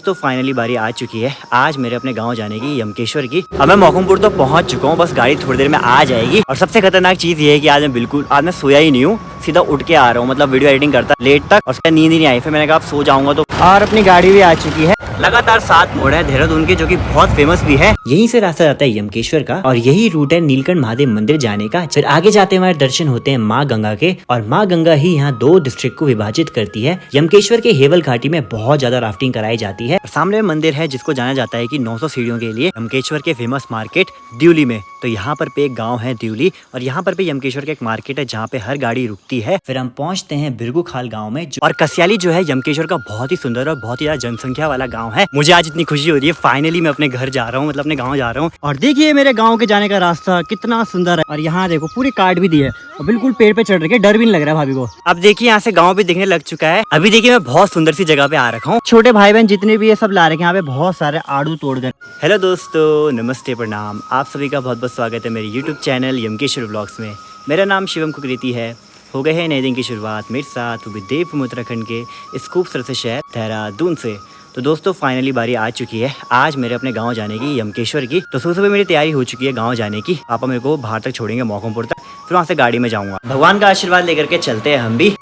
तो फाइनली बारी आ चुकी है आज मेरे अपने गांव जाने की, यमकेश्वर की। अब मैं मोखमपुर तो पहुंच चुका हूं, बस गाड़ी थोड़ी देर में आ जाएगी। और सबसे खतरनाक चीज ये है कि आज मैं सोया ही नहीं हूँ, सीधा उठ के आ रहा हूँ। मतलब वीडियो एडिटिंग करता लेट तक और उसका नींद ही नहीं आई। फिर मैंने कहा अब सो जाऊंगा तो। और अपनी गाड़ी भी आ चुकी है। लगातार 7 मोड़ है देहरादून के, जो कि बहुत फेमस भी है। यहीं से रास्ता जाता है यमकेश्वर का और यही रूट है नीलकंठ महादेव मंदिर जाने का। फिर आगे जाते हमारे दर्शन होते हैं माँ गंगा के, और माँ गंगा ही यहाँ 2 डिस्ट्रिक्ट को विभाजित करती है। यमकेश्वर के हेवल घाटी में बहुत ज्यादा राफ्टिंग कराई जाती है। सामने मंदिर है जिसको जाना जाता है कि 900 सीढ़ियों के लिए। यमकेश्वर के फेमस मार्केट द्यूली में, तो यहाँ पर पे एक गांव है द्यूली, और यहाँ पर पे यमकेश्वर का एक मार्केट है जहाँ पे हर गाड़ी रुकती है। फिर हम पहुँचते हैं बिरगू खाल गाँव में, और कसियाली जो है यमकेश्वर का बहुत ही सुंदर और बहुत ही ज्यादा जनसंख्या वाला गाँव है। मुझे आज इतनी खुशी हो रही है, फाइनली मैं अपने घर जा रहा हूँ, मतलब अपने गाँव जा रहा हूँ। और देखिए मेरे गाँव के जाने का रास्ता कितना सुंदर है, और यहाँ देखो पूरी कार्ड भी दी है और बिल्कुल पेड़ पे चढ़ रही है, डर भी नहीं लग रहा है भाभी को। अब देखिए यहाँ से गाँव भी दिखने लग चुका है। अभी देखिए मैं बहुत सुंदर सी जगह पे आ रखा हूँ, छोटे भाई बहन जितने भी ये सब ला रखे हैं यहाँ पे, बहुत सारे आड़ू तोड़ गए। हेलो दोस्तों, नमस्ते, प्रणाम। आप सभी का बहुत बहुत स्वागत है मेरे यूट्यूब चैनल यमकेश्वर व्लॉग्स में। मेरा नाम शिवम कुकरेती है। हो गए हैं नए दिन की शुरुआत मेरे साथ देवभूमि उत्तराखंड के इस खूबसूरत से शहर देहरादून से। तो दोस्तों फाइनली बारी आ चुकी है आज मेरे अपने गांव जाने की, यमकेश्वर की। तो सुबह सुबह मेरी तैयारी हो चुकी है गांव जाने की। पापा मेरे को बाहर तक छोड़ेंगे मोखमपुर तक, फिर वहाँ से गाड़ी में जाऊँगा। भगवान का आशीर्वाद लेकर के चलते हैं हम भी।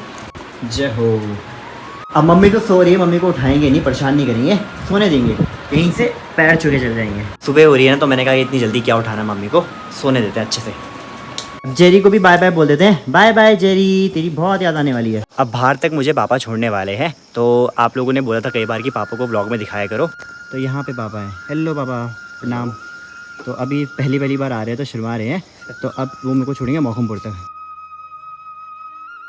जय हो। अब मम्मी तो सो रही है, मम्मी को उठाएंगे नहीं, परेशान नहीं करेंगे, सोने देंगे, यहीं से पैर छू के चल जाएंगे। सुबह हो रही है ना, तो मैंने कहा इतनी जल्दी क्या उठाना, मम्मी को सोने देते हैं अच्छे से। जेरी को भी बाय बाय बोल देते हैं। बाय बाय जेरी, तेरी बहुत याद आने वाली है। अब बाहर तक मुझे पापा छोड़ने वाले हैं, तो आप लोगों ने बोला था कई बार कि पापा को ब्लॉग में दिखाया करो, तो यहाँ पे पापा है। हेलो पापा, प्रणाम। तो अभी पहली बार आ रहे हैं तो शर्मा रहे हैं, तो अब वो मेरे को छोड़ेंगे मोखमपुर तक।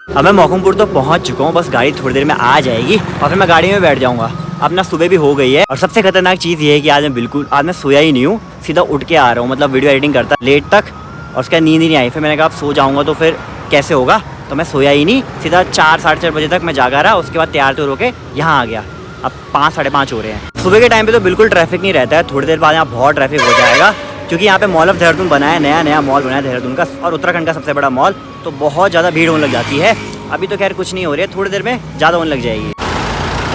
अब मैं मोखमपुर तो पहुंच चुका हूं, बस गाड़ी थोड़ी देर में आ जाएगी और फिर मैं गाड़ी में बैठ जाऊंगा। अब ना सुबह भी हो गई है, और सबसे खतरनाक चीज़ ये है कि आज मैं सोया ही नहीं हूँ, सीधा उठ के आ रहा हूँ। मतलब वीडियो एडिटिंग करता लेट तक और उसका नींद ही नहीं आई। फिर मैंने कहा अब सो जाऊँगा तो फिर कैसे होगा, तो मैं सोया ही नहीं, सीधा 4 साढ़े 4 बजे तक मैं जागा रहा। उसके बाद तैयार तो होके यहाँ आ गया। अब 5 साढ़े 5 हो रहे हैं। सुबह के टाइम पे तो बिल्कुल ट्रैफिक नहीं रहता है, थोड़ी देर बाद यहाँ बहुत ट्रैफिक हो जाएगा, क्योंकि यहाँ पे मॉल ऑफ देहरादून बना है, नया मॉल बना है देहरादून का, और उत्तराखंड का सबसे बड़ा मॉल। तो बहुत ज़्यादा भीड़ होने लग जाती है। अभी तो खैर कुछ नहीं हो रही है, थोड़ी देर में ज़्यादा होने लग जाएगी।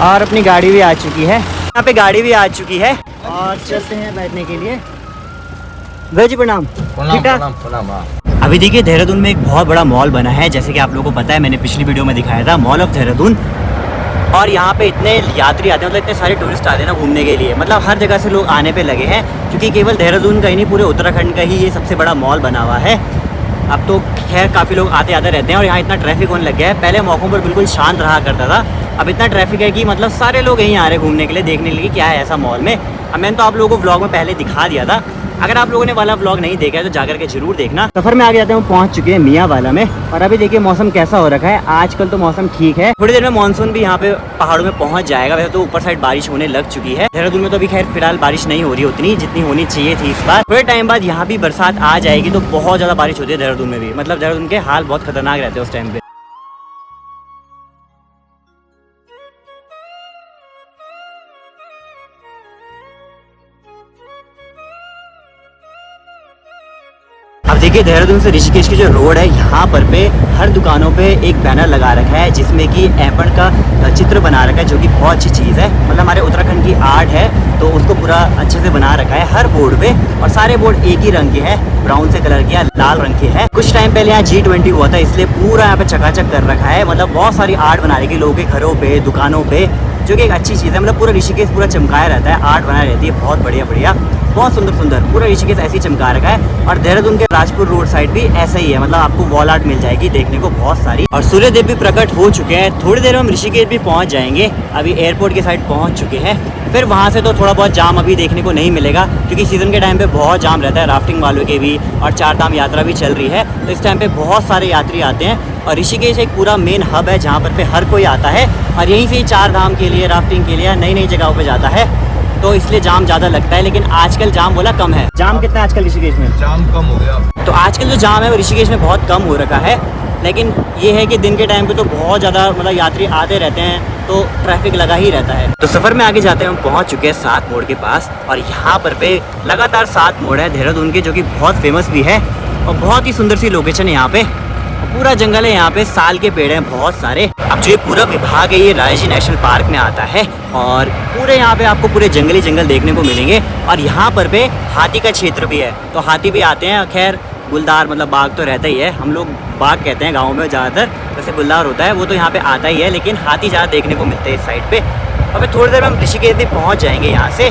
और अपनी गाड़ी भी आ चुकी है, यहाँ पे गाड़ी भी आ चुकी है, और चलते हैं बैठने के लिए। भैया जी प्रणाम। प्रणाम। अभी देखिए देहरादून में एक बहुत बड़ा मॉल बना है, जैसे कि आप लोगों को पता है, मैंने पिछली वीडियो में दिखाया था, मॉल ऑफ देहरादून। और यहाँ पे इतने यात्री आते हैं, मतलब इतने सारे टूरिस्ट आते हैं ना घूमने के लिए, मतलब हर जगह से लोग आने पे लगे हैं, क्योंकि केवल देहरादून का ही नहीं, पूरे उत्तराखंड का ही ये सबसे बड़ा मॉल बना हुआ है। अब तो खैर काफ़ी लोग आते रहते हैं, और यहाँ इतना ट्रैफिक होने लग गया है। पहले मोखमपुर बिल्कुल शांत रहा करता था, अब इतना ट्रैफिक है कि मतलब सारे लोग यहीं आ रहे हैं घूमने के लिए, देखने के लिए क्या है ऐसा मॉल में। अब मैंने तो आप लोगों को व्लॉग में पहले दिखा दिया था, अगर आप लोगों ने वाला व्लॉग नहीं देखा है तो जाकर के जरूर देखना। सफर में आगे जाते हैं, पहुंच चुके हैं मियाँ वाला में, और अभी देखिए मौसम कैसा हो रखा है। आजकल तो मौसम ठीक है, थोड़ी देर में मानसून भी यहाँ पे पहाड़ों में पहुंच जाएगा। वैसे तो ऊपर साइड बारिश होने लग चुकी है, देहरादून में तो अभी खैर फिलहाल बारिश नहीं हो रही उतनी जितनी होनी चाहिए थी इस बार। थोड़े टाइम बाद यहाँ भी बरसात आ जाएगी, तो बहुत ज्यादा बारिश होती है देहरादून में भी, मतलब देहरादून के हाल बहुत खतरनाक रहते हैं उस टाइम पे। अब देखिए देहरादून से ऋषिकेश की जो रोड है, यहाँ पर पे हर दुकानों पे एक बैनर लगा रखा है जिसमें कि एपण का चित्र बना रखा है, जो कि बहुत अच्छी चीज़ है। मतलब हमारे उत्तराखंड की आर्ट है, तो उसको पूरा अच्छे से बना रखा है हर बोर्ड पे, और सारे बोर्ड एक ही रंग के हैं, ब्राउन से कलर के, लाल रंग के हैं। कुछ टाइम पहले यहाँ G20 हुआ था, इसलिए पूरा यहाँ पे चकाचक कर रखा है। मतलब बहुत सारी आर्ट बना रखी है लोगों के घरों पे, दुकानों पे, जो कि एक अच्छी चीज़ है। मतलब पूरा ऋषिकेश पूरा चमकाया रहता है, आर्ट बनाई रहती है, बहुत बढ़िया, बहुत सुंदर पूरा ऋषिकेश ऐसे ही चमका रखा है। और देहरादून के राजपुर रोड साइड भी ऐसा ही है, मतलब आपको वॉल आर्ट मिल जाएगी देखने को बहुत सारी। और सूर्य देव भी प्रकट हो चुके हैं, थोड़ी देर में हम ऋषिकेश भी पहुंच जाएंगे। अभी एयरपोर्ट के साइड पहुंच चुके हैं, फिर वहां से तो थोड़ा बहुत जाम अभी देखने को नहीं मिलेगा, क्योंकि सीजन के टाइम पे बहुत जाम रहता है, राफ्टिंग वालों के भी, और 4 धाम यात्रा भी चल रही है, तो इस टाइम पे बहुत सारे यात्री आते हैं। और ऋषिकेश एक पूरा मेन हब है जहाँ पर हर कोई आता है, और यहीं से 4 धाम के लिए, राफ्टिंग के लिए, नई जगहों पर जाता है, तो इसलिए जाम ज़्यादा लगता है। लेकिन आजकल जाम बोला कम है। जाम कितना है आजकल ऋषिकेश में? जाम कम हो गया। तो आजकल जो जाम है वो ऋषिकेश में बहुत कम हो रखा है, लेकिन ये है कि दिन के टाइम पे तो बहुत ज़्यादा मतलब यात्री आते रहते हैं, तो ट्रैफिक लगा ही रहता है। तो सफ़र में आगे जाते हैं, हम पहुंच चुके हैं 7 मोड़ के पास, और यहाँ पर पे लगातार 7 मोड़ है देहरादून के, जो कि बहुत फेमस भी है, और बहुत ही सुंदर सी लोकेशन है यहाँ पे। पूरा जंगल है, यहाँ पे साल के पेड़ हैं बहुत सारे। अब जो ये पूरा विभाग है ये रायजी नेशनल पार्क में आता है और पूरे यहाँ पे आपको पूरे जंगली जंगल देखने को मिलेंगे। और यहाँ पर पे हाथी का क्षेत्र भी है, तो हाथी भी आते हैं। खैर गुलदार मतलब बाघ तो रहता ही है, हम लोग बाघ कहते हैं गाँव में ज़्यादातर, वैसे गुलदार होता है वो तो यहाँ पे आता ही है, लेकिन हाथी ज़्यादा देखने को मिलते हैं इस साइड पे। और थोड़ी देर में हम ऋषिकेश भी पहुँच जाएंगे यहाँ से।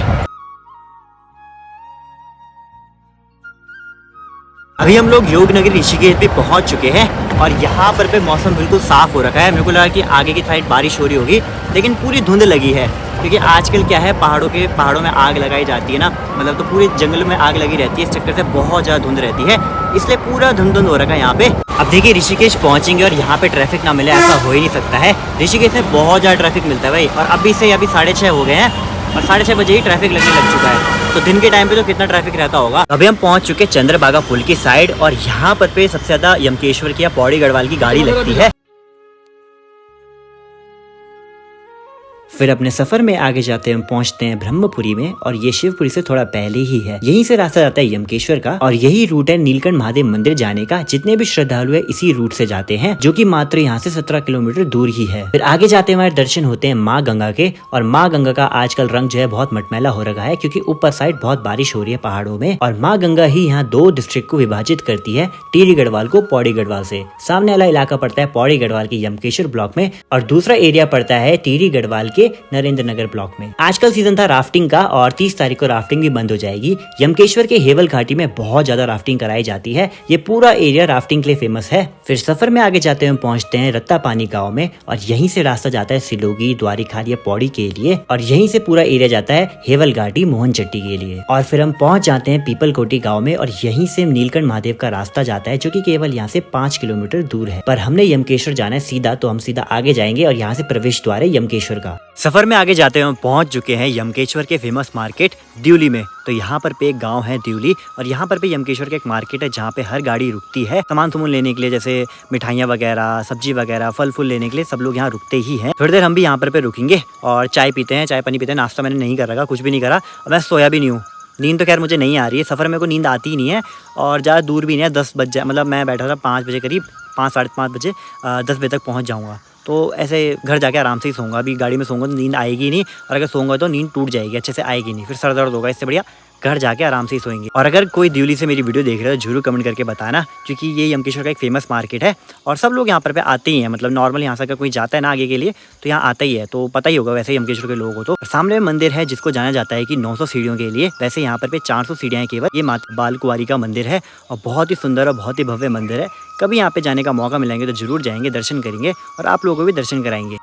अभी हम लोग योगनगरी ऋषिकेश भी पहुंच चुके हैं और यहाँ पर पे मौसम बिल्कुल साफ हो रखा है। मेरे को लगा कि आगे की साइड बारिश हो रही होगी, लेकिन पूरी धुंध लगी है, क्योंकि आजकल क्या है पहाड़ों में आग लगाई जाती है ना, मतलब तो पूरे जंगल में आग लगी रहती है, इस चक्कर से बहुत ज़्यादा धुंध रहती है, इसलिए पूरा धुंध हो रखा है यहाँ पे। अब देखिए ऋषिकेश पहुँचेंगे और यहाँ पे ट्रैफिक ना मिले ऐसा हो ही नहीं सकता है। ऋषिकेश में बहुत ज़्यादा ट्रैफिक मिलता है भाई, और अभी 6:30 हो गए हैं और 6:30 बजे ही ट्रैफिक लगने लग चुका है, तो दिन के टाइम पे तो कितना ट्रैफिक रहता होगा। अभी हम पहुंच चुके चंद्रभागा पुल की साइड और यहाँ पर पे सबसे ज्यादा यमकेश्वर की या पौड़ी गढ़वाल की गाड़ी लगती है। फिर अपने सफर में आगे जाते हम पहुंचते हैं ब्रह्मपुरी में, और ये शिवपुरी से थोड़ा पहले ही है। यहीं से रास्ता जाता है यमकेश्वर का और यही रूट है नीलकंठ महादेव मंदिर जाने का। जितने भी श्रद्धालु है इसी रूट से जाते हैं, जो कि मात्र यहाँ से 17 किलोमीटर दूर ही है। फिर आगे जाते हमारे दर्शन होते हैं माँ गंगा के, और माँ गंगा का आजकल रंग जो है बहुत मटमैला हो रखा है, क्योंकि ऊपर साइड बहुत बारिश हो रही है पहाड़ों में। और माँ गंगा ही यहाँ 2 डिस्ट्रिक्ट को विभाजित करती है, टिहरी गढ़वाल को पौड़ी गढ़वाल से। सामने वाला इलाका पड़ता है पौड़ी गढ़वाल के यमकेश्वर ब्लॉक में, और दूसरा एरिया पड़ता है टिहरी गढ़वाल के नरेंद्र नगर ब्लॉक में। आजकल सीजन था राफ्टिंग का और 30 तारीख को राफ्टिंग भी बंद हो जाएगी। यमकेश्वर के हेवल घाटी में बहुत ज्यादा राफ्टिंग कराई जाती है, ये पूरा एरिया राफ्टिंग के लिए फेमस है। फिर सफर में आगे जाते हुए पहुंचते हैं रत्तापानी गांव में, और यहीं से रास्ता जाता है सिलोगी, द्वारिखाल या पौड़ी के लिए, और यहीं से पूरा एरिया जाता है हेवल घाटी मोहन चट्टी के लिए। और फिर हम पहुंच जाते हैं पीपलकोटी गाँव में, और यहीं से नीलकंठ महादेव का रास्ता जाता है, जो की केवल यहाँ से 5 किलोमीटर दूर है। पर हमने यमकेश्वर जाना है सीधा, तो हम सीधा आगे जाएंगे और यहाँ से प्रवेश द्वार है यमकेश्वर का। सफर में आगे जाते हुए पहुंच चुके हैं यमकेश्वर के फेमस मार्केट द्यूली में। तो यहाँ पर पे एक गांव है द्यूली, और यहाँ पर पे यमकेश्वर का एक मार्केट है जहाँ पे हर गाड़ी रुकती है सामान सुमन लेने के लिए, जैसे मिठाइयाँ वगैरह, सब्जी वगैरह, फल फूल लेने के लिए सब लोग यहाँ रुकते ही हैं। थोड़ी देर हम भी यहाँ पर पे रुकेंगे और चाय पीते हैं, चाय पानी पीते हैं। नाश्ता मैंने नहीं कर रखा, कुछ भी नहीं करा, और मैं सोया भी नहीं हूँ। नींद तो खैर मुझे नहीं आ रही है, सफ़र में को नींद आती ही नहीं है, और ज़्यादा दूर भी नहीं है। 10 बज जाए, मतलब मैं बैठा था 5 बजे करीब, 5 साढ़े 5 बजे, 10 बजे तक पहुँच जाऊँगा। तो ऐसे घर जाके आराम से ही सोऊंगा। अभी गाड़ी में सोऊंगा तो नींद आएगी नहीं, और अगर सोऊंगा तो नींद टूट जाएगी, अच्छे से आएगी नहीं, फिर सर दर्द होगा। इससे बढ़िया घर जाके आराम से ही सोएंगे। और अगर कोई द्यूली से मेरी वीडियो देख रहे हो जरूर कमेंट करके बताना, क्योंकि ये यमकेश्वर का एक फेमस मार्केट है और सब लोग यहाँ पर आते ही हैं। मतलब नॉर्मल यहाँ से अगर कोई जाता है ना आगे के लिए तो यहाँ आता ही है, तो पता ही होगा वैसे यमकेश्वर के लोगों को। तो सामने मंदिर है जिसको जाना जाता है कि 900 सीढ़ियों के लिए, वैसे यहाँ पर 400 सीढ़ियाँ हैं केवल। ये माता बाल कुंवारी का मंदिर है और बहुत ही सुंदर और बहुत ही भव्य मंदिर है। कभी यहाँ पे जाने का मौका मिलेंगे तो जरूर जाएंगे, दर्शन करेंगे और आप लोगों को भी दर्शन कराएंगे।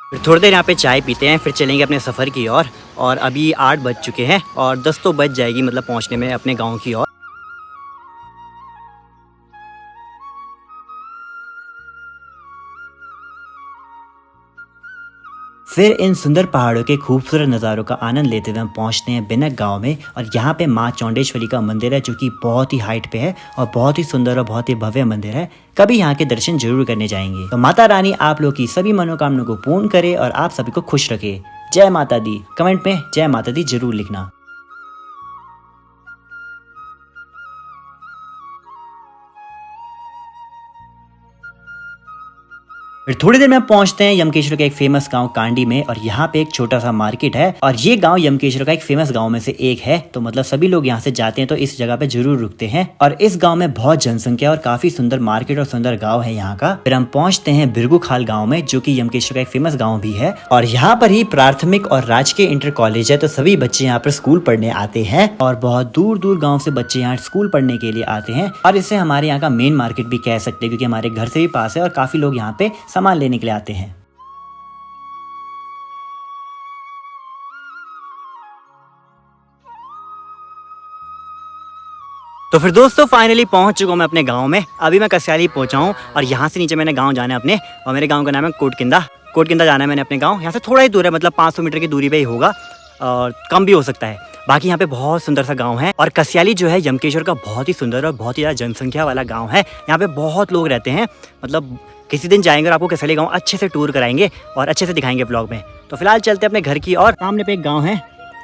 फिर थोड़ी देर यहाँ पे चाय पीते हैं, फिर चलेंगे अपने सफ़र की ओर। और अभी 8 बज चुके हैं और 10 तो बज जाएगी मतलब पहुँचने में अपने गांव की ओर। फिर इन सुंदर पहाड़ों के खूबसूरत नज़ारों का आनंद लेते हुए हम पहुँचते हैं बिनक गांव में, और यहाँ पे माँ चौंडेश्वरी का मंदिर है, जो कि बहुत ही हाइट पे है और बहुत ही सुंदर और बहुत ही भव्य मंदिर है। कभी यहाँ के दर्शन जरूर करने जाएंगे। तो माता रानी आप लोग की सभी मनोकामनाओं को पूर्ण करे और आप सभी को खुश रखे। जय माता दी। कमेंट में जय माता दी जरूर लिखना। फिर थोड़ी देर में पहुंचते हैं यमकेश्वर के एक फेमस गांव कांडी में, और यहाँ पे एक छोटा सा मार्केट है, और ये गांव यमकेश्वर का एक फेमस गांव में से एक है। तो मतलब सभी लोग यहाँ से जाते हैं तो इस जगह पे जरूर रुकते हैं, और इस गांव में बहुत जनसंख्या और काफी सुंदर मार्केट और सुंदर गांव है यहाँ का। फिर हम पहुंचते हैं बिरगू खाल गाँव में, जो की यमकेश्वर का एक फेमस गाँव भी है, और यहाँ पर ही प्राथमिक और राजकीय इंटर कॉलेज है। तो सभी बच्चे यहाँ पर स्कूल पढ़ने आते हैं, और बहुत दूर दूर गाँव से बच्चे यहाँ स्कूल पढ़ने के लिए आते हैं, और इसे हमारे यहाँ का मेन मार्केट भी कह सकते हैं, क्योंकि हमारे घर से भी पास है और काफी लोग यहाँ पे सामान लेने के लिए आते हैं। तो फिर दोस्तों फाइनली पहुंच चुका हूं मैं अपने गांव में। अभी मैं कस्याली पहुंचा हूं और यहाँ से नीचे मैंने गांव जाना है अपने, और मेरे गांव का नाम है कोटकिंदा। कोटकिंदा जाना है मैंने अपने गांव। यहाँ से थोड़ा ही दूर है, मतलब 500 मीटर की दूरी पे ही होगा, और कम भी हो सकता है। बाकी यहाँ पे बहुत सुंदर सा गांव है, और कस्याली जो है यमकेश्वर का बहुत ही सुंदर और बहुत ही ज़्यादा जनसंख्या वाला गांव है। यहाँ पे बहुत लोग रहते हैं। मतलब किसी दिन जाएंगे और आपको कस्याली गांव अच्छे से टूर कराएंगे और अच्छे से दिखाएंगे ब्लॉग में। तो फिलहाल चलते हैं अपने घर की और। सामने पे एक गांव है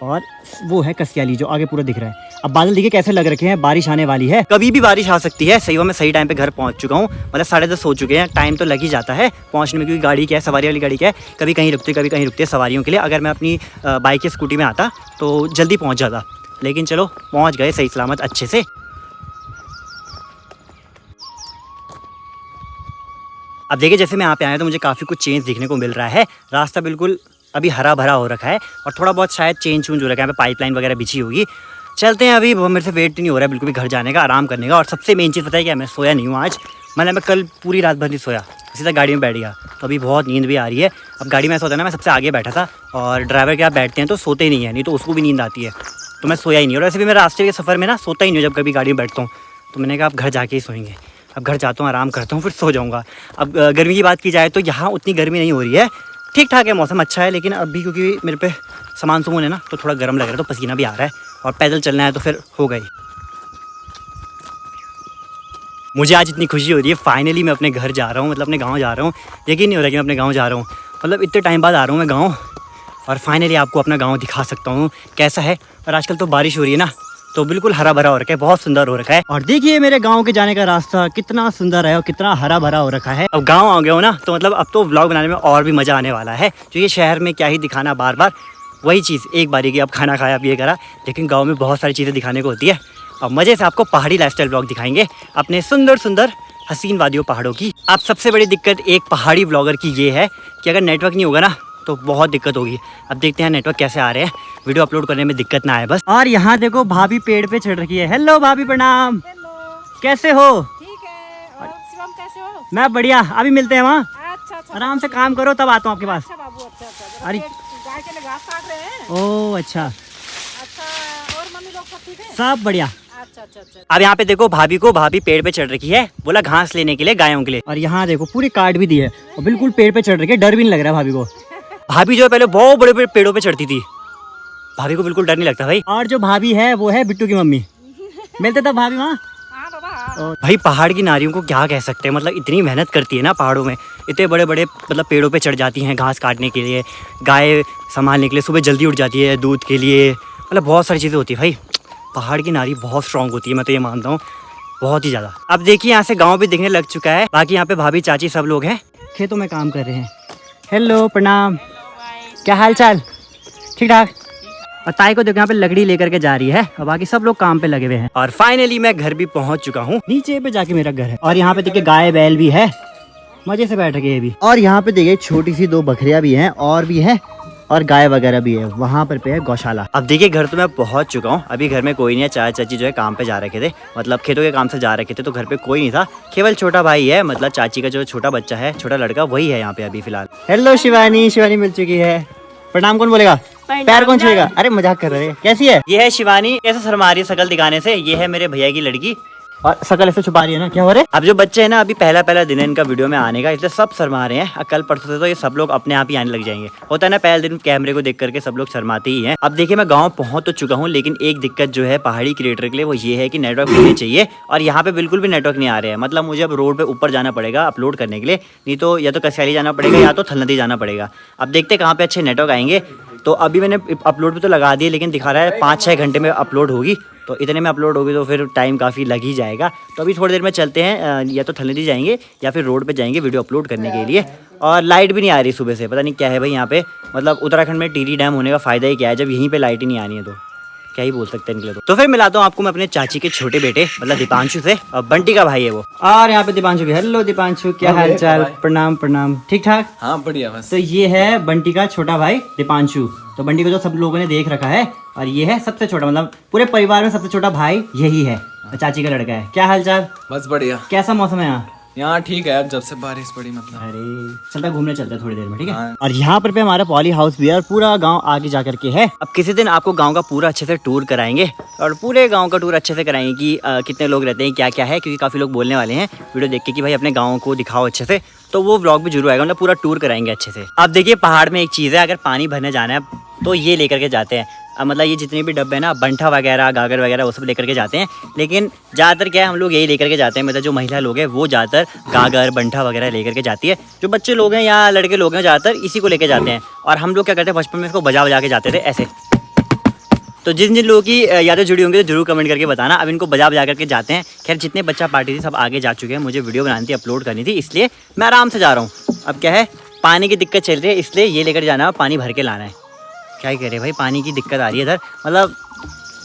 और वो है कसियाली जो आगे पूरा दिख रहा है। अब बादल देखिए कैसे लग रखे हैं, बारिश आने वाली है, कभी भी बारिश आ सकती है। सही में सही टाइम पे घर पहुंच चुका हूँ, मतलब 10:30 हो चुके हैं। टाइम तो लग ही जाता है पहुंचने में, क्योंकि गाड़ी क्या है, सवारी वाली गाड़ी क्या है, कभी कहीं रुकती है कभी कहीं रुकती है सवारियों के लिए। अगर मैं अपनी बाइक या स्कूटी में आता तो जल्दी पहुँच जाता, लेकिन चलो पहुँच गए सही सलामत अच्छे से। अब देखिए जैसे मैं यहाँ पे आया तो मुझे काफ़ी कुछ चेंज देखने को मिल रहा है। रास्ता बिल्कुल अभी हरा भरा हो रखा है और थोड़ा बहुत शायद चेंज हो रखा है, यहाँ पे पाइपलाइन वगैरह बिछी होगी। चलते हैं, अभी मेरे से वेट नहीं हो रहा है बिल्कुल भी घर जाने का, आराम करने का। और सबसे मेन चीज़ पता है क्या, मैं सोया नहीं हूँ आज। मैं कल पूरी रात भर नहीं सोया, सीधा गाड़ी में बैठ गया, तो अभी बहुत नींद भी आ रही है। अब गाड़ी में ऐसा होता है ना, मैं सबसे आगे बैठा था और ड्राइवर के आप बैठते हैं तो सोते ही नहीं है, नहीं तो उसको भी नींद आती है, तो मैं सोया ही नहीं। और वैसे भी मैं रास्ते के सफ़र में ना सोता ही नहीं हूँ, जब कभी गाड़ी में बैठता हूँ तो मैंने कहा आप घर जाके ही सोएंगे। अब घर जाता हूँ, आराम करता हूँ, फिर सो जाऊँगा। अब गर्मी की बात की जाए तो यहाँ उतनी गर्मी नहीं हो रही है, ठीक ठाक है, मौसम अच्छा है। लेकिन अभी क्योंकि मेरे पे सामान सुमून है ना, तो थोड़ा गर्म लग रहा है, तो पसीना भी आ रहा है और पैदल चलना है तो फिर हो गई। मुझे आज इतनी खुशी हो रही है, फाइनली मैं अपने घर जा रहा हूँ, मतलब अपने गाँव जा रहा हूँ। यकीन नहीं हो रहा कि मैं अपने गाँव जा रहा हूँ, मतलब इतने टाइम बाद आ रहा हूँ मैं गाँव, और फाइनली आपको अपना गाँव दिखा सकता हूँ कैसा है। और आजकल तो बारिश हो रही है ना, तो बिल्कुल हरा भरा हो रखा है, बहुत सुंदर हो रखा है। और देखिए मेरे गांव के जाने का रास्ता कितना सुंदर है और कितना हरा भरा हो रखा है। अब गांव आ गया हो ना, तो मतलब अब तो व्लॉग बनाने में और भी मज़ा आने वाला है, क्योंकि शहर में क्या ही दिखाना बार बार वही चीज़, एक बारी की अब खाना खाया अब ये करा। लेकिन गाँव में बहुत सारी चीज़ें दिखाने को होती है और मज़े से आपको पहाड़ी लाइफस्टाइल व्लॉग दिखाएंगे अपने सुंदर सुंदर हसीन वादियों पहाड़ों की। अब सबसे बड़ी दिक्कत एक पहाड़ी व्लॉगर की ये है कि अगर नेटवर्क नहीं होगा ना तो बहुत दिक्कत होगी। अब देखते हैं नेटवर्क कैसे आ रहे हैं, वीडियो अपलोड करने में दिक्कत ना आए बस। और यहाँ देखो भाभी पेड़ पे चढ़ रखी है। हेलो भाभी, प्रणाम। हेलो, कैसे हो? ठीक है। और शिवम कैसे हो? मैं बढ़िया, अभी मिलते हैं वहाँ। अच्छा, आराम से काम करो, तब आता हूँ आपके पास। अच्छा बाबू, अच्छा। अरे गाय के लिए घास काट रहे हैं। ओह अच्छा, और मम्मी लोग सब ठीक है? सब बढ़िया। अच्छा। अब यहाँ पे देखो भाभी पेड़ पे चढ़ रखी है, बोला घास लेने के लिए गायों के लिए। और यहाँ देखो पूरी काट भी दी है और बिल्कुल पेड़ पे चढ़ रखी है, डर भी नहीं लग रहा है भाभी को। भाभी जो है पहले बहुत बड़े बड़े पेड़ों पे चढ़ती थी, भाभी को बिल्कुल डर नहीं लगता भाई। और जो भाभी है वो है बिट्टू की मम्मी। मिलते तब भाभी वहाँ। हाँ बाबा। भाई पहाड़ की नारियों को क्या कह सकते हैं, मतलब इतनी मेहनत करती है ना पहाड़ों में, इतने बड़े बड़े मतलब पेड़ों पे चढ़ जाती हैं घास काटने के लिए, गाय संभालने के लिए, सुबह जल्दी उठ जाती है दूध के लिए, मतलब बहुत सारी चीज़ें होती है भाई। पहाड़ की नारी बहुत स्ट्रांग होती है, मैं तो ये मानता हूँ, बहुत ही ज़्यादा। अब देखिए यहाँ से गाँव भी दिखने लग चुका है, बाकी यहाँ पे भाभी चाची सब लोग हैं, खेतों में काम कर रहे हैं। हेलो, प्रणाम, क्या हाल चाल? ठीक ठाक। और ताई को देखो यहाँ पे लकड़ी लेकर के जा रही है और बाकी सब लोग काम पे लगे हुए हैं। और फाइनली मैं घर भी पहुंच चुका हूँ, नीचे पे जाके मेरा घर है। और यहाँ पे देखिए गाय बैल भी है, मजे से बैठ गए भी। और यहाँ पे देखिए छोटी सी 2 बकरियां भी हैं और भी है, और गाय वगैरह भी है। वहाँ पर पे है गौशाला। अब देखिए घर तो मैं पहुँच चुका हूँ, अभी घर में कोई नहीं है। चाचा चाची जो है काम पे जा रखे थे, मतलब खेतों के काम से जा रखे थे, तो घर पे कोई नहीं था, केवल छोटा भाई है, मतलब चाची का जो छोटा बच्चा है, छोटा लड़का, वही है यहाँ पे अभी फिलहाल। हेलो शिवानी, शिवानी मिल चुकी है। प्रणाम कौन बोलेगा? पैर कौन छुएगा? अरे मजाक कर रहे हैं। कैसी है? ये है शिवानी, कैसे शर्मा रही है शकल दिखाने से। ये है मेरे भैया की लड़की, और शकल ऐसे छुपा रही है ना, क्या हो रहा है? अब जो बच्चे हैं ना, अभी पहला दिन है इनका वीडियो में आने का, इसलिए सब शर्मा रहे हैं। कल परसों से तो ये सब लोग अपने आप ही आने लग जाएंगे। होता है ना पहले दिन कैमरे को देख करके सब लोग शर्माते ही हैं। अब देखिए मैं गाँव पहुँच तो चुका हूँ, लेकिन एक दिक्कत जो है पहाड़ी क्रिएटर के लिए वो ये है कि नेटवर्क मिलने चाहिए, और यहाँ पे बिल्कुल भी नेटवर्क नहीं आ रहे हैं। मतलब मुझे अब रोड पे ऊपर जाना पड़ेगा अपलोड करने के लिए, नहीं तो या तो कसियाली जाना पड़ेगा या तो थल नदी जाना पड़ेगा। अब देखते कहाँ पे अच्छे नेटवर्क आएंगे। तो अभी मैंने अपलोड भी तो लगा दिए, लेकिन दिखा रहा है 5-6 घंटे में अपलोड होगी, तो इतने में अपलोड होगी तो फिर टाइम काफ़ी लग ही जाएगा। तो अभी थोड़ी देर में चलते हैं, या तो थल नदी जाएंगे या फिर रोड पे जाएंगे वीडियो अपलोड करने के लिए। और लाइट भी नहीं आ रही सुबह से, पता नहीं क्या है भाई यहाँ पे। मतलब उत्तराखंड में टीरी डैम होने का फ़ायदा ही क्या है, जब यहीं पे लाइट ही नहीं आनी है, तो क्या ही बोल सकते हैं इनके लिए। तो फिर मिलाता हूँ आपको मैं अपने चाची के छोटे बेटे मतलब दीपांशु से, और बंटी का भाई है वो। और यहाँ पे दीपांशु भी। हेलो दीपांशु, क्या हाल चाल? प्रणाम। ठीक ठाक? हाँ बढ़िया बस। तो ये है बंटी का छोटा भाई दीपांशु। तो बंटी को तो सब लोगों ने देख रखा है, और ये है सबसे छोटा, मतलब पूरे परिवार में सबसे छोटा भाई यही है, चाची का लड़का है। क्या हाल चाल? बस बढ़िया। कैसा मौसम है यहाँ? यहाँ ठीक है, अब जब से बारिश पड़ी मतलब। अरे चलता घूमने चलते हैं थोड़ी देर में, ठीक है? हाँ। और यहाँ पर पे हमारा पॉली हाउस भी है, और पूरा गांव आगे जा करके है। अब किसी दिन आपको गांव का पूरा अच्छे से टूर कराएंगे, और पूरे गांव का टूर अच्छे से कराएंगे कि कितने लोग रहते हैं, क्या क्या है, क्योंकि काफ़ी लोग बोलने वाले हैं वीडियो देख के कि भाई अपने गाँव को दिखाओ अच्छे से। तो वो व्लॉग भी जरूर आएगा, मतलब पूरा टूर कराएंगे अच्छे से। अब देखिए पहाड़ में एक चीज़ है, अगर पानी भरने जाना है तो ये लेकर के जाते हैं। मतलब ये जितने भी डब्बे हैं ना, बंठा वगैरह गागर वगैरह वो सब लेकर के जाते हैं। लेकिन ज़्यादातर क्या है, हम लोग यही लेकर के जाते हैं, मतलब जो महिला लोग हैं वो ज़्यादातर गागर बंठा वगैरह लेकर के जाती है। जो बच्चे लोग हैं या लड़के लोग हैं ज़्यादातर इसी को लेकर जाते हैं। और हम लोग क्या करते हैं, बचपन में इसको बजा के जाते थे ऐसे, तो जिन जिन लोगों की यादें जुड़ी होंगी तो जरूर कमेंट करके बताना। अब इनको बजा बजा करके जाते हैं। खैर जितने बच्चा पार्टी थी सब आगे जा चुके हैं, मुझे वीडियो बनानी थी, अपलोड करनी थी, इसलिए मैं आराम से जा रहा हूँ। अब क्या है, पानी की दिक्कत चल रही है, इसलिए ये लेकर जाना है, पानी भर के लाना है। क्या ही करे भाई, पानी की दिक्कत आ रही है इधर, मतलब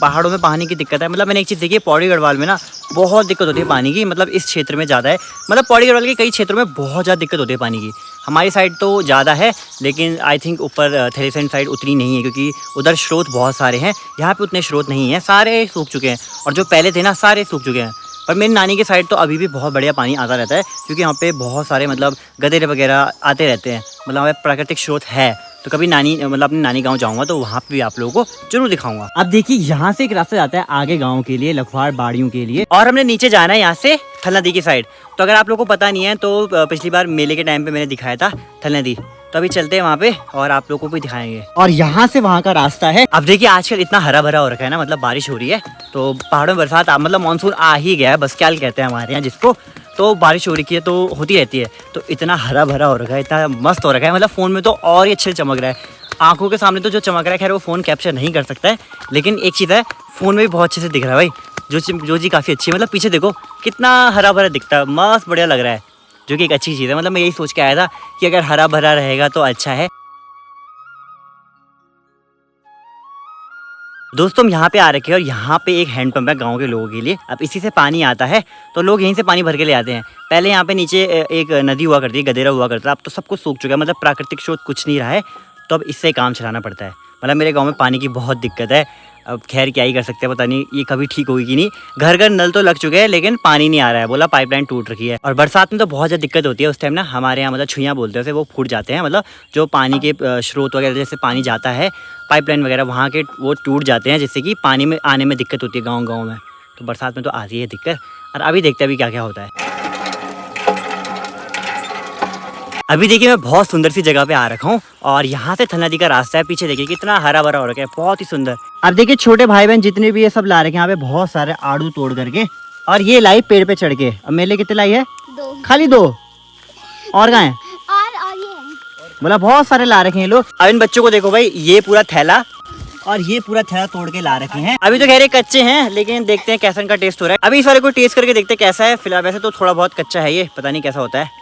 पहाड़ों में पानी की दिक्कत है। मतलब मैंने एक चीज़ देखी है, पौड़ी गढ़वाल में ना बहुत दिक्कत होती है पानी की, मतलब इस क्षेत्र में ज़्यादा है, मतलब पौड़ी गढ़वाल के कई क्षेत्रों में बहुत ज़्यादा दिक्कत होती है पानी की। हमारी साइड तो ज़्यादा है, लेकिन आई थिंक ऊपर थेरेसेंट साइड उतनी नहीं है, क्योंकि उधर स्रोत बहुत सारे हैं, यहाँ पे उतने स्रोत नहीं हैं, सारे सूख चुके हैं, और जो पहले थे ना सारे सूख चुके हैं। पर मेरी नानी के साइड तो अभी भी बहुत बढ़िया पानी आता रहता है, क्योंकि यहाँ पे बहुत सारे मतलब गधेरे वगैरह आते रहते हैं, मतलब वहाँ पे प्राकृतिक स्रोत है। तो कभी नानी मतलब अपने नानी गांव जाऊंगा तो वहाँ पे भी आप लोगों को जरूर दिखाऊंगा। अब देखिए यहाँ से एक रास्ता जाता है आगे गांव के लिए, लखवाड़ बाड़ियों के लिए, और हमने नीचे जाना है यहाँ से थल नदी की साइड। तो अगर आप लोगों को पता नहीं है तो पिछली बार मेले के टाइम पे मैंने दिखाया था थल नदी, तो अभी चलते हैं वहाँ पे और आप लोगों को भी दिखाएंगे। और यहाँ से वहाँ का रास्ता है। अब देखिए आजकल इतना हरा भरा हो रखा है ना, मतलब बारिश हो रही है तो पहाड़ों में बरसात मतलब मानसून आ ही गया है, बस क्या कहते हैं हमारे यहाँ जिसको, तो बारिश हो रही है तो होती रहती है। तो इतना हरा भरा हो रखा है, इतना मस्त हो रखा है, मतलब फ़ोन में तो और ही अच्छे चमक रहा है। आंखों के सामने तो जो चमक रहा है खैर वो फ़ोन कैप्चर नहीं कर सकता है, लेकिन एक चीज़ है, फ़ोन में भी बहुत अच्छे से दिख रहा है भाई, जो चीज़ काफ़ी अच्छी है। मतलब पीछे देखो कितना हरा भरा दिखता है, मस्त बढ़िया लग रहा है, जो कि एक अच्छी चीज़ है। मतलब मैं यही सोच के आया था कि अगर हरा भरा रहेगा तो अच्छा है। दोस्तों हम यहाँ पे आ रखे हैं और यहाँ पे एक हैंडपंप है गांव के लोगों के लिए। अब इसी से पानी आता है तो लोग यहीं से पानी भर के ले आते हैं। पहले यहाँ पे नीचे एक नदी हुआ करती है, गधेरा हुआ करता है, अब तो सब कुछ सूख चुका है, मतलब प्राकृतिक स्रोत कुछ नहीं रहा है, तो अब इससे काम चलाना पड़ता है। मतलब मेरे गाँव में पानी की बहुत दिक्कत है, अब खैर क्या ही कर सकते हैं, पता नहीं ये कभी ठीक होगी कि नहीं। घर घर नल तो लग चुके हैं लेकिन पानी नहीं आ रहा है, बोला पाइपलाइन टूट रखी है। और बरसात में तो बहुत ज़्यादा दिक्कत होती है उस टाइम ना, हमारे यहाँ मतलब छुइयाँ बोलते हैं उसे, वो फूट जाते हैं, मतलब जो पानी के स्रोत वगैरह जैसे पानी जाता है पाइपलाइन वगैरह वहाँ के वो टूट जाते हैं, जिससे कि पानी में आने में दिक्कत होती है गाँव में। तो बरसात में तो आती है दिक्कत। और अभी देखते हैं अभी क्या क्या होता है। अभी देखिए मैं बहुत सुंदर सी जगह पे आ रखा हूँ और यहाँ से थल नदी का रास्ता है, पीछे देखिए कितना हरा भरा हो रखा है, बहुत ही सुंदर। अब देखिए छोटे भाई बहन जितने भी ये सब ला रखे हैं यहाँ पे बहुत सारे आड़ू तोड़ करके, और ये लाई पेड़ पे चढ़ के। अब मेले कितने लाई है? 2, खाली 2 और कहाँ है? और ये है। बोला बहुत सारे ला रखे हैं लोग। अब इन बच्चों को देखो भाई, ये पूरा थैला और ये पूरा थैला तोड़ के ला रखे हैं। अभी तो कह रहे कच्चे हैं, लेकिन देखते हैं कैसा इनका टेस्ट हो रहा है। अभी इस वाले को टेस्ट करके देखते हैं कैसा है। फिलहाल वैसे तो थोड़ा बहुत कच्चा है, ये पता नहीं कैसा होता है।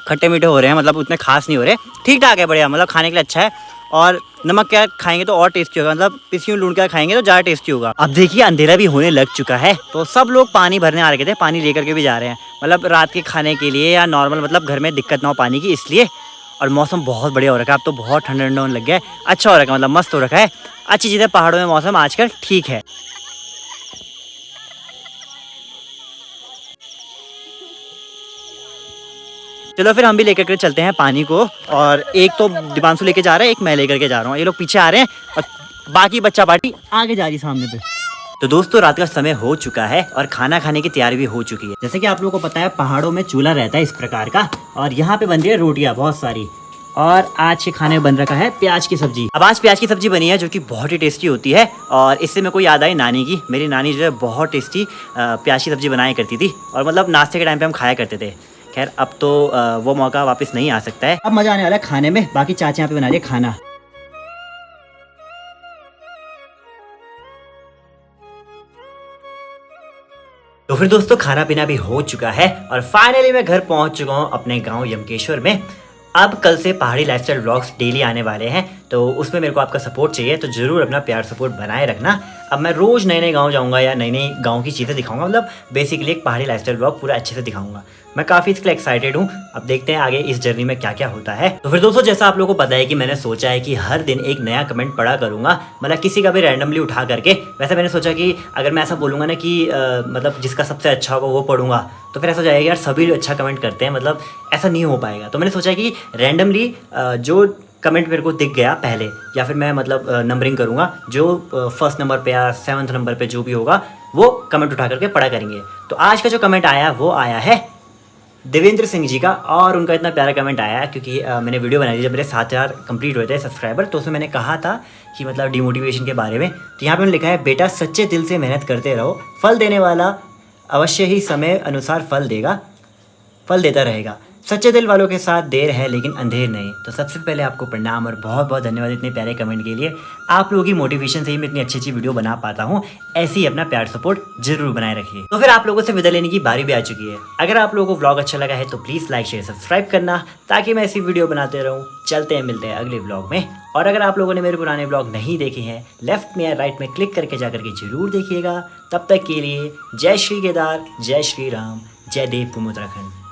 खट्टे मीठे हो रहे हैं, मतलब उतने खास नहीं हो रहे, ठीक ठाक है, बढ़िया, मतलब खाने के लिए अच्छा है। और नमक क्या खाएंगे तो और टेस्टी होगा, मतलब पिसियों लूण क्या खाएंगे तो ज़्यादा टेस्टी होगा। अब देखिए अंधेरा भी होने लग चुका है, तो सब लोग पानी भरने आ रखे थे, पानी लेकर के भी जा रहे हैं, मतलब रात के खाने के लिए या नॉर्मल, मतलब घर में दिक्कत ना हो पानी की इसलिए। और मौसम बहुत बढ़िया हो रखा है, अब तो बहुत ठंडा ठंडा होने लग गया है, अच्छा हो रखा है, मतलब मस्त हो रखा है। अच्छी चीज़ है, पहाड़ों में मौसम आजकल ठीक है। चलो फिर हम भी लेकर के चलते हैं पानी को, और एक तो दिवांशु लेके जा रहा है, एक मैं लेकर के जा रहा हूँ, ये लोग पीछे आ रहे हैं और बाकी बच्चा पार्टी आगे जा रही है सामने पे। तो दोस्तों रात का समय हो चुका है और खाना खाने की तैयारी भी हो चुकी है। जैसे कि आप लोगों को पता है पहाड़ों में चूल्हा रहता है इस प्रकार का, और यहाँ पे बन रही है रोटियाँ बहुत सारी, और आज के खाने में बन रखा है प्याज की सब्जी। अब आज प्याज की सब्जी बनी है जो कि बहुत ही टेस्टी होती है, और इससे मेरे को याद आई नानी की। मेरी नानी जो है बहुत टेस्टी प्याज की सब्जी बनाया करती थी, और मतलब नाश्ते के टाइम पे हम खाया करते थे। खैर अब तो वो मौका वापस नहीं आ सकता है, अब मजा आने वाला है खाने में। बाकी चाचा यहाँ पे बना रही है खाना। तो फिर दोस्तों खाना पीना भी हो चुका है और फाइनली मैं घर पहुंच चुका हूं अपने गांव यमकेश्वर में। अब कल से पहाड़ी लाइफस्टाइल व्लॉग्स डेली आने वाले हैं, तो उसमें मेरे को आपका सपोर्ट चाहिए, तो जरूर अपना प्यार सपोर्ट बनाए रखना। अब मैं रोज नए नए गांव जाऊंगा या नई नई गांव की चीज़ें दिखाऊंगा, मतलब बेसिकली एक पहाड़ी लाइफस्टाइल व्लॉग पूरा अच्छे से दिखाऊंगा। मैं काफ़ी इसके लिए एक्साइटेड हूँ। अब देखते हैं आगे इस जर्नी में क्या क्या होता है। तो फिर दोस्तों जैसा आप लोगों को पता है कि मैंने सोचा है कि हर दिन एक नया कमेंट पढ़ा करूंगा, मतलब किसी का भी रैंडमली उठा करके। वैसे मैंने सोचा कि अगर मैं ऐसा बोलूँगा ना कि मतलब जिसका सबसे अच्छा होगा वो पढ़ूंगा, तो फिर ऐसा हो जाएगा यार सभी लोग अच्छा कमेंट करते हैं, मतलब ऐसा नहीं हो पाएगा। तो मैंने सोचा कि रैंडमली जो कमेंट मेरे को दिख गया पहले, या फिर मैं मतलब नंबरिंग करूँगा, जो फर्स्ट नंबर पे या 7th नंबर पे जो भी होगा वो कमेंट उठा करके पढ़ा करेंगे। तो आज का जो कमेंट आया वो आया है देवेंद्र सिंह जी का, और उनका इतना प्यारा कमेंट आया क्योंकि मैंने वीडियो बनाई थी जब मेरे 7000 कंप्लीट हुए थे सब्सक्राइबर, तो उसमें मैंने कहा था कि मतलब डिमोटिवेशन के बारे में। तो यहाँ पे उन्होंने लिखा है, बेटा सच्चे दिल से मेहनत करते रहो, फल देने वाला अवश्य ही समय अनुसार फल देगा, फल देता रहेगा। सच्चे दिल वालों के साथ देर है लेकिन अंधेर नहीं। तो सबसे पहले आपको प्रणाम और बहुत बहुत धन्यवाद इतने प्यारे कमेंट के लिए। आप लोगों की मोटिवेशन से ही मैं इतनी अच्छी अच्छी वीडियो बना पाता हूँ। ऐसे ही अपना प्यार सपोर्ट जरूर बनाए रखिए। तो फिर आप लोगों से विदा लेने की बारी भी आ चुकी है। अगर आप लोगों को व्लॉग अच्छा लगा है तो प्लीज़ लाइक शेयर सब्सक्राइब करना, ताकि मैं ऐसी वीडियो बनाते रहूँ। चलते हैं, मिलते हैं अगले व्लॉग में। और अगर आप लोगों ने मेरे पुराने व्लॉग नहीं देखे हैं, लेफ्ट में या राइट में क्लिक करके जाकर के जरूर देखिएगा। तब तक के लिए जय श्री केदार, जय श्री राम, जय देव भूमि उत्तराखंड।